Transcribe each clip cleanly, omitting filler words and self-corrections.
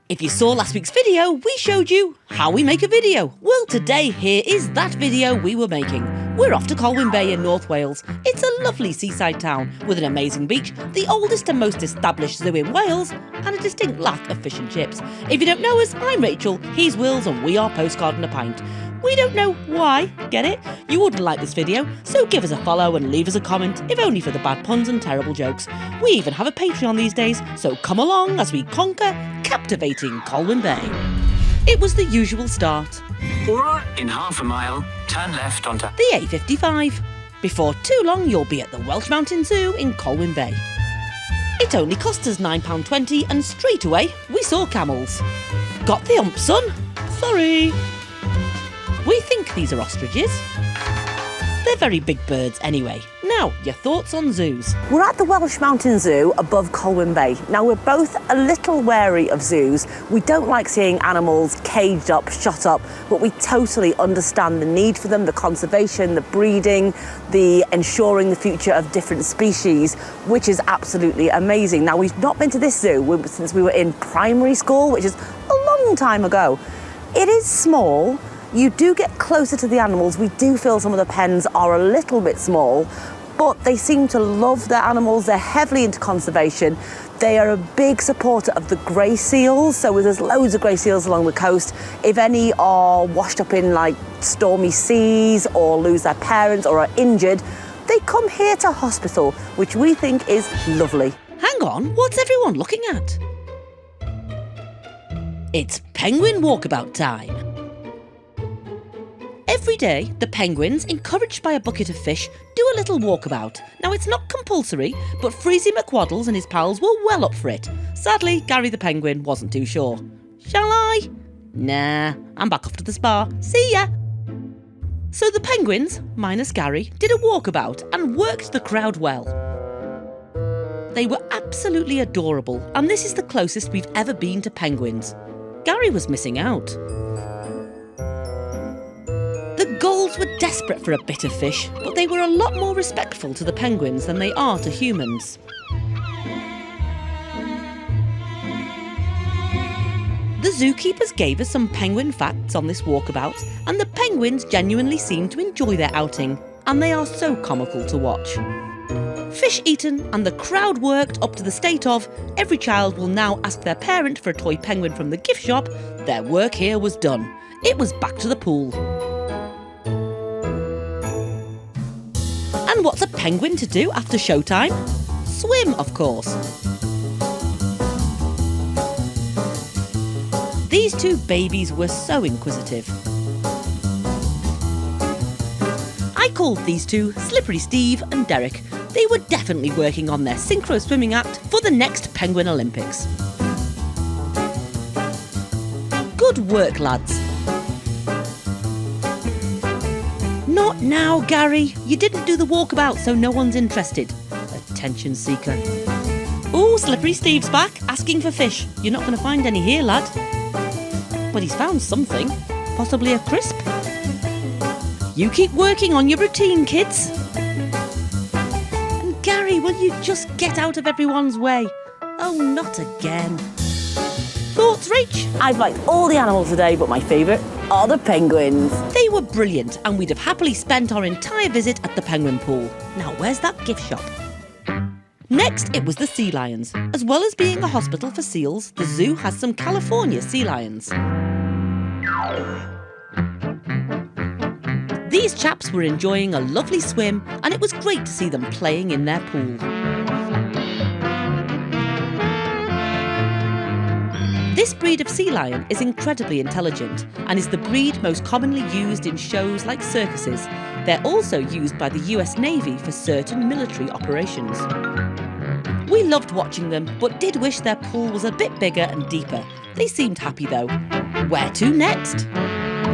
If you saw last week's video, we showed you how we make a video. Well, today here is that video we were making. We're off to Colwyn Bay in North Wales. It's a lovely seaside town with an amazing beach, the oldest and most established zoo in Wales, and a distinct lack of fish and chips. If you don't know us, I'm Rachel, he's Wills, and we are Postcard and a Pint. We don't know why, get it? You wouldn't like this video, so give us a follow and leave us a comment, if only for the bad puns and terrible jokes. We even have a Patreon these days, so come along as we conquer captivating Colwyn Bay. It was the usual start. Or, in half a mile, turn left onto the A55. Before too long, you'll be at the Welsh Mountain Zoo in Colwyn Bay. It only cost us £9.20 and straight away, we saw camels. Got the ump, son? Sorry. We think these are ostriches. They're very big birds anyway. Now, your thoughts on zoos? We're at the Welsh Mountain Zoo above Colwyn Bay. Now, we're both a little wary of zoos. We don't like seeing animals caged up, shut up, but we totally understand the need for them, the conservation, the breeding, the ensuring the future of different species, which is absolutely amazing. Now, we've not been to this zoo since we were in primary school, which is a long time ago. It is small. You do get closer to the animals. We do feel some of the pens are a little bit small, but they seem to love their animals. They're heavily into conservation. They are a big supporter of the grey seals, so there's loads of grey seals along the coast. If any are washed up in like stormy seas or lose their parents or are injured, they come here to hospital, which we think is lovely. Hang on, what's everyone looking at? It's penguin walkabout time. Every day, the penguins, encouraged by a bucket of fish, do a little walkabout. Now, it's not compulsory, but Freezy McWaddles and his pals were well up for it. Sadly, Gary the penguin wasn't too sure. Shall I? Nah, I'm back off to the spa. See ya! So the penguins, minus Gary, did a walkabout and worked the crowd well. They were absolutely adorable, and this is the closest we've ever been to penguins. Gary was missing out. The gulls were desperate for a bit of fish, but they were a lot more respectful to the penguins than they are to humans. The zookeepers gave us some penguin facts on this walkabout, and the penguins genuinely seemed to enjoy their outing, and they are so comical to watch. Fish eaten, and the crowd worked up to the state of every child will now ask their parent for a toy penguin from the gift shop. Their work here was done. It was back to the pool. And what's a penguin to do after showtime? Swim, of course. These two babies were so inquisitive. I called these two Slippery Steve and Derek. They were definitely working on their synchro swimming act for the next Penguin Olympics. Good work, lads. Not now, Gary. You didn't do the walkabout, so no one's interested. Attention seeker. Ooh, Slippery Steve's back, asking for fish. You're not going to find any here, lad. But he's found something. Possibly a crisp. You keep working on your routine, kids. And Gary, will you just get out of everyone's way? Oh, not again. Thoughts, Rach? I've liked all the animals today, but my favourite are the penguins. They were brilliant, and we'd have happily spent our entire visit at the penguin pool. Now, where's that gift shop? Next, it was the sea lions. As well as being a hospital for seals, the zoo has some California sea lions. These chaps were enjoying a lovely swim, and it was great to see them playing in their pool. This breed of sea lion is incredibly intelligent and is the breed most commonly used in shows like circuses. They're also used by the US Navy for certain military operations. We loved watching them, but did wish their pool was a bit bigger and deeper. They seemed happy though. Where to next?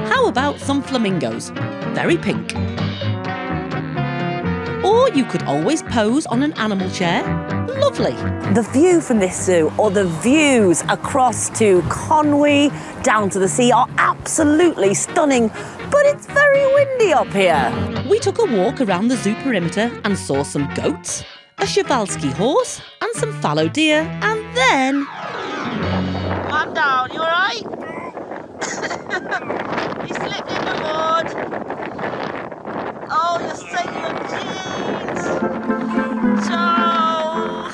How about some flamingos? Very pink. Or you could always pose on an animal chair. Lovely. The view from this zoo, or the views across to Conwy, down to the sea, are absolutely stunning, but it's very windy up here. We took a walk around the zoo perimeter and saw some goats, a Przewalski horse and some fallow deer, and then Man down, you alright? He slipped in the mud. Oh, you're saving your jeans. Joe.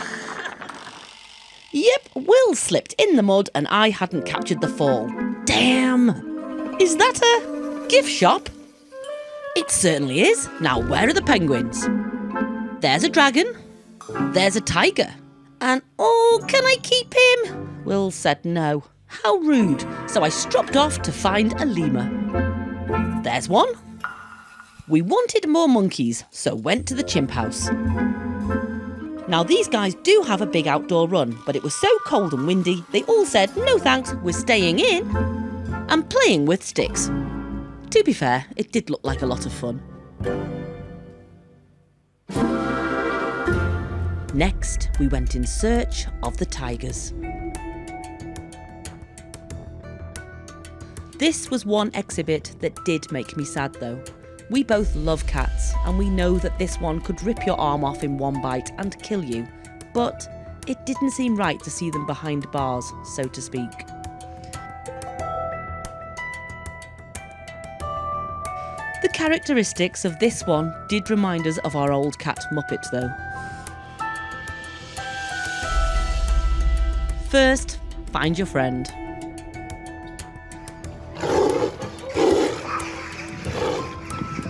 Yep, Will slipped in the mud and I hadn't captured the fall. Damn. Is that a gift shop? It certainly is. Now, where are the penguins? There's a dragon. There's a tiger. And, oh, can I keep him? Will said no. How rude. So I stropped off to find a lemur. There's one. We wanted more monkeys, so went to the chimp house. Now, these guys do have a big outdoor run, but it was so cold and windy, they all said, no thanks, we're staying in and playing with sticks. To be fair, it did look like a lot of fun. Next, we went in search of the tigers. This was one exhibit that did make me sad though. We both love cats and we know that this one could rip your arm off in one bite and kill you, but it didn't seem right to see them behind bars, so to speak. The characteristics of this one did remind us of our old cat Muppet though. First, find your friend.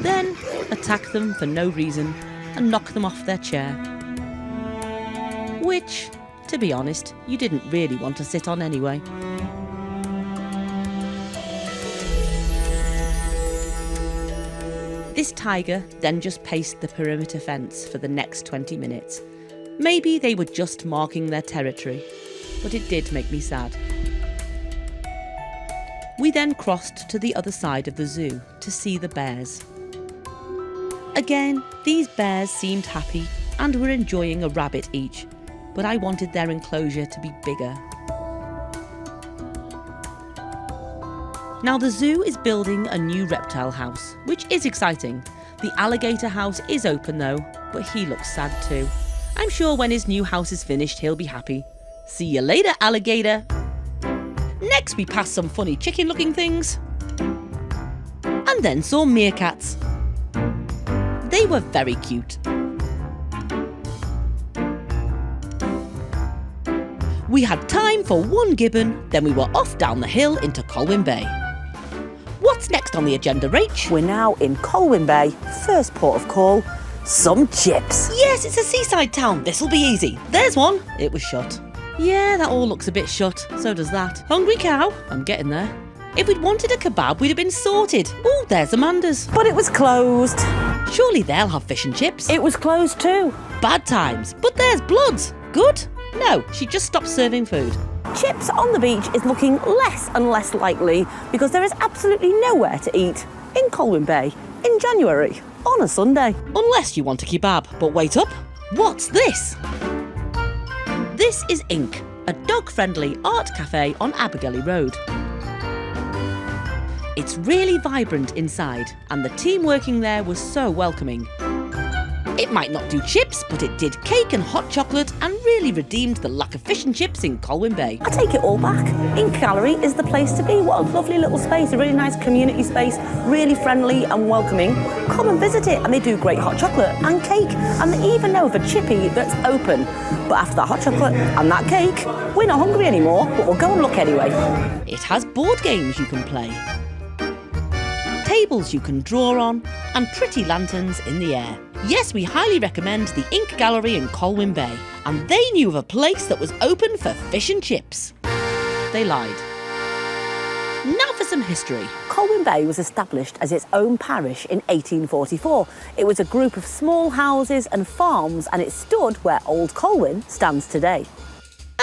Then, attack them for no reason and knock them off their chair. Which, to be honest, you didn't really want to sit on anyway. This tiger then just paced the perimeter fence for the next 20 minutes. Maybe they were just marking their territory, but it did make me sad. We then crossed to the other side of the zoo to see the bears. Again, these bears seemed happy and were enjoying a rabbit each, but I wanted their enclosure to be bigger. Now the zoo is building a new reptile house, which is exciting. The alligator house is open though, but he looks sad too. I'm sure when his new house is finished, he'll be happy. See you later, alligator. Next, we passed some funny chicken-looking things and then saw meerkats. They were very cute. We had time for one gibbon, then we were off down the hill into Colwyn Bay. What's next on the agenda, Rach? We're now in Colwyn Bay, first port of call, some chips. Yes, it's a seaside town. This'll be easy. There's one. It was shut. Yeah, that all looks a bit shut. So does that. Hungry cow? I'm getting there. If we'd wanted a kebab, we'd have been sorted. Oh, there's Amanda's. But it was closed. Surely they'll have fish and chips. It was closed too. Bad times. But there's Bloods. Good? No, she just stopped serving food. Chips on the beach is looking less and less likely because there is absolutely nowhere to eat in Colwyn Bay in January on a Sunday. Unless you want a kebab. But wait up. What's this? This is Ink, a dog-friendly art cafe on Abergele Road. It's really vibrant inside, and the team working there was so welcoming. It might not do chips, but it did cake and hot chocolate and really redeemed the lack of fish and chips in Colwyn Bay. I take it all back. Ink Gallery is the place to be. What a lovely little space, a really nice community space, really friendly and welcoming. Come and visit it, and they do great hot chocolate and cake, and they even know of a chippy that's open. But after that hot chocolate and that cake, we're not hungry anymore, but we'll go and look anyway. It has board games you can play, tables you can draw on, and pretty lanterns in the air. Yes, we highly recommend the Ink Gallery in Colwyn Bay, and they knew of a place that was open for fish and chips. They lied. Now for some history. Colwyn Bay was established as its own parish in 1844. It was a group of small houses and farms, and it stood where Old Colwyn stands today.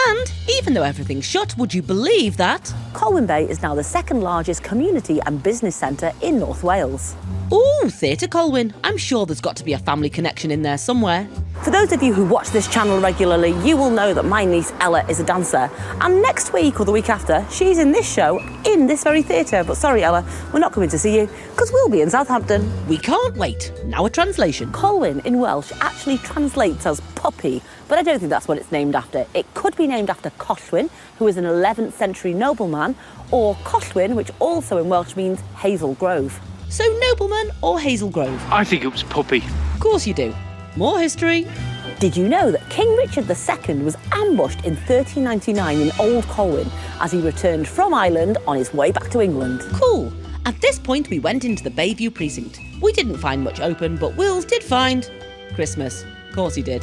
And even though everything's shut, would you believe that? Colwyn Bay is now the second largest community and business centre in North Wales. Ooh, Theatre Colwyn. I'm sure there's got to be a family connection in there somewhere. For those of you who watch this channel regularly, you will know that my niece Ella is a dancer. And next week or the week after, she's in this show in this very theatre. But sorry, Ella, we're not coming to see you because we'll be in Southampton. We can't wait. Now a translation. Colwyn in Welsh actually translates as puppy, but I don't think that's what it's named after. It could be named after Colwyn, who is an 11th century nobleman, or Colwyn, which also in Welsh means Hazel Grove. So nobleman or Hazel Grove? I think it was puppy. Of course you do. More history. Did you know that King Richard II was ambushed in 1399 in Old Colwyn as he returned from Ireland on his way back to England? Cool. At this point, we went into the Bayview precinct. We didn't find much open, but Wills did find Christmas. Of course he did.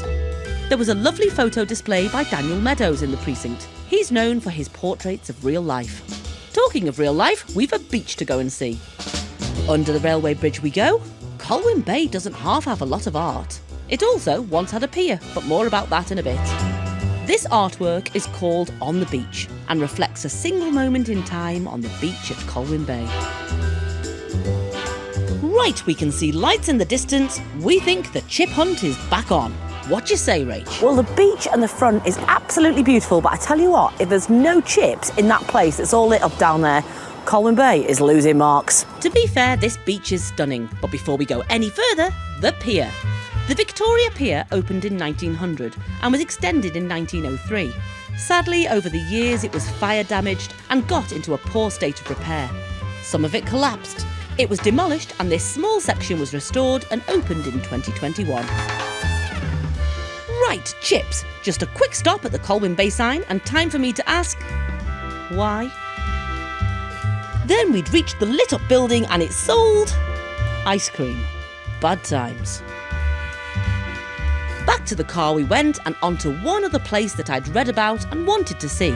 There was a lovely photo display by Daniel Meadows in the precinct. He's known for his portraits of real life. Talking of real life, we've a beach to go and see. Under the railway bridge we go. Colwyn Bay doesn't half have a lot of art. It also once had a pier, but more about that in a bit. This artwork is called On the Beach and reflects a single moment in time on the beach at Colwyn Bay. Right, we can see lights in the distance. We think the chip hunt is back on. What do you say, Rach? Well, the beach and the front is absolutely beautiful, but I tell you what, if there's no chips in that place that's all lit up down there, Colwyn Bay is losing marks. To be fair, this beach is stunning, but before we go any further, the pier. The Victoria Pier opened in 1900 and was extended in 1903. Sadly, over the years it was fire damaged and got into a poor state of repair. Some of it collapsed. It was demolished and this small section was restored and opened in 2021. Right, chips. Just a quick stop at the Colwyn Bay sign and time for me to ask, why? Then we'd reached the lit up building and it sold ice cream. Bad times. Back to the car we went and onto one other place that I'd read about and wanted to see.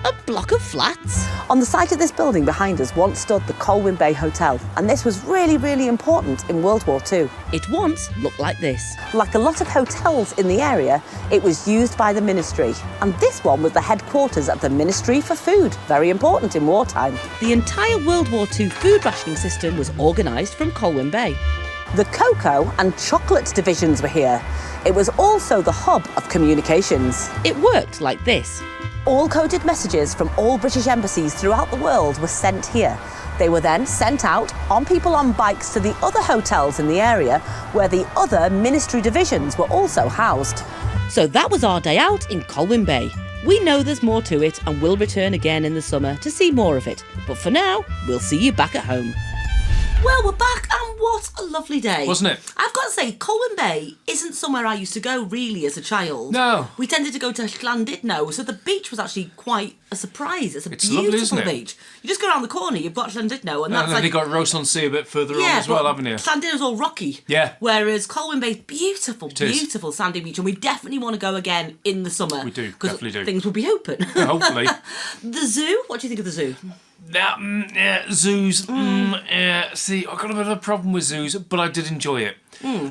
A block of flats. On the site of this building behind us once stood the Colwyn Bay Hotel, and this was really, really important in World War II. It once looked like this. Like a lot of hotels in the area, it was used by the ministry, and this one was the headquarters of the Ministry for Food, very important in wartime. The entire World War II food rationing system was organised from Colwyn Bay. The cocoa and chocolate divisions were here. It was also the hub of communications. It worked like this. All coded messages from all British embassies throughout the world were sent here. They were then sent out on people on bikes to the other hotels in the area where the other ministry divisions were also housed. So that was our day out in Colwyn Bay. We know there's more to it and we'll return again in the summer to see more of it. But for now, we'll see you back at home. Well, we're back and what a lovely day. Wasn't it? I've got to say, Colwyn Bay isn't somewhere I used to go really as a child. No. We tended to go to Llandudno, so the beach was actually quite a surprise. It's beautiful lovely, isn't it? beach. You just go around the corner, you've got Llandudno, and that's then like... you got Ross on Sea a bit further on as well, haven't you? Llandudno's all rocky. Yeah. Whereas Colwyn Bay's beautiful, It is. beautiful sandy beach, and we definitely want to go again in the summer. We do, because definitely do. things will be open. Hopefully. The zoo? What do you think of the zoo? Zoos. See, I've got a bit of a problem with zoos, but I did enjoy it.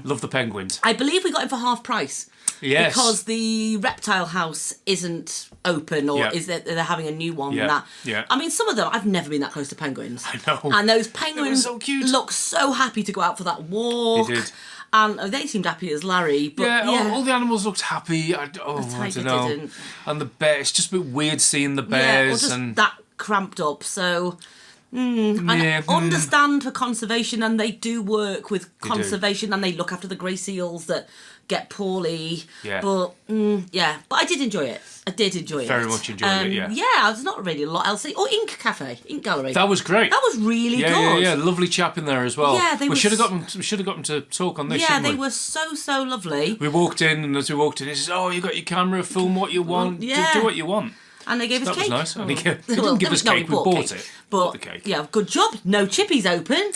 Love the penguins. I believe we got in for half price. Yes. Because the reptile house isn't open, or is that they're having a new one. Yeah. And that. Yeah. I mean, some of them, I've never been that close to penguins. I know. And those penguins so cute. look so happy to go out for that walk. They did. And they seemed happy as Larry. But All the animals looked happy. I tiger don't know. didn't. And the bear, it's just a bit weird seeing the bears. or just and that cramped up. So I understand for conservation, and they do work with conservation, and they look after the grey seals that get poorly. Yeah. But but I did enjoy it. I did enjoy it. Very much enjoyed it, yeah. Yeah, there's not really a lot else. Oh, Ink Cafe, Ink Gallery. That was great. That was really good. Yeah. Lovely chap in there as well. Yeah, we should have got them. We should have got them to talk on this. Yeah, shouldn't they we? were so lovely. We walked in, and as we walked in, he says, "Oh, you got your camera. Film what you want. yeah. Do what you want." And they gave us That cake. was nice. And he Well, didn't give us cake. We bought it. But the cake. yeah, good job. No chippies open.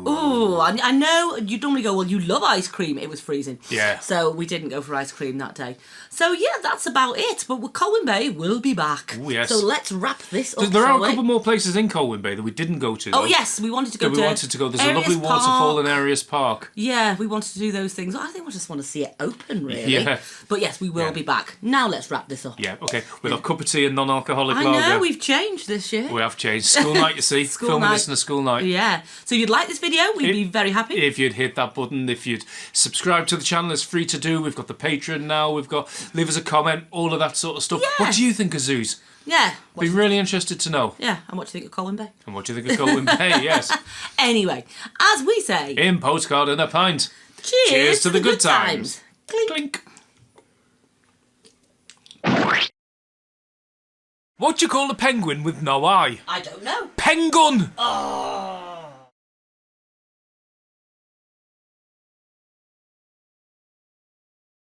Ooh, I know you normally go, well, you love ice cream. It was freezing. Yeah. So we didn't go for ice cream that day. So yeah, that's about it. But with Colwyn Bay, we'll be back. Oh, yes. So let's wrap this up. There are shall a we? couple more places in Colwyn Bay that we didn't go to. Oh though. yes, we wanted to go. There's a lovely Arius waterfall Park. in Arius Park. Yeah, we wanted to do those things. I think we just want to see it open, really. Yeah. But yes, we will be back. Now let's wrap this up. Yeah, okay. With our cup of tea non-alcoholic I lager. know, we've changed this year. We have changed. School night, you see. School Filming night. this in a school night. Yeah. So if you'd like this video, we'd be very happy. If you'd hit that button, if you'd subscribe to the channel, it's free to do. We've got the Patreon now. We've got leave us a comment, all of that sort of stuff. Yeah. What do you think of zoos? Yeah. Be really interested to know. Yeah, and what do you think of Colwyn Bay? And what do you think of Colwyn Bay? Yes. Anyway, as we say, In postcard and a pint. cheers to the good times. Clink. Clink. What do you call a penguin with no eye? I don't know. Pengun! Oh.